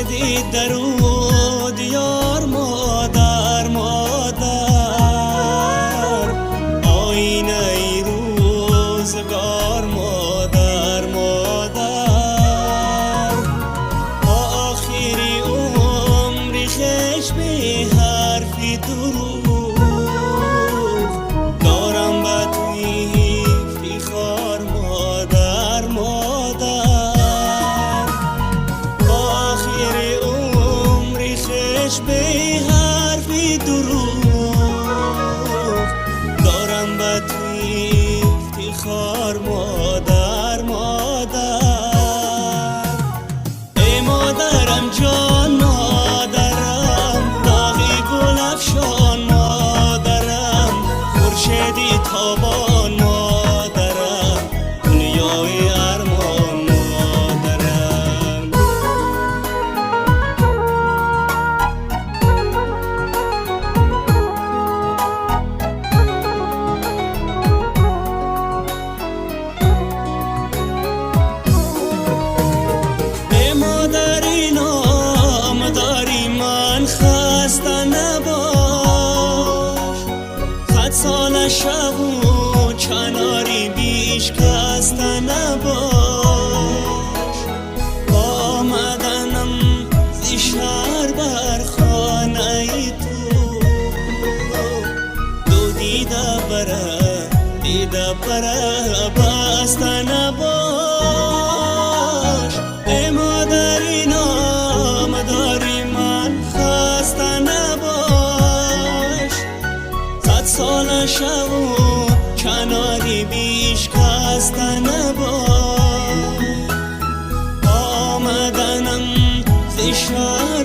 خورشیدی درود یار مادر مادر، آینه ای روزگار مادر مادر، آخری عمری خش به حرفی دروغ دارم به توی افتخار مادر مادر، آخری عمری خش به حرفی دروغ دارم به توی افتخار مادر مادر. ای مادرم جان مادرم، باغی گل افشان مادرم، خورشیدی تابان مادرم، دنیای ارمان مادرم. ای مادری نام داری من خسته نباش، خد سال شب و کناری بیش کسته نباش، آمدنم زی شهر بر خانه ای تو دیده بره بسته نباش. ای مادری نام داری من خسته نباش، صد سال شب و کناری بیش کسته نباش، آمدنم زی شهر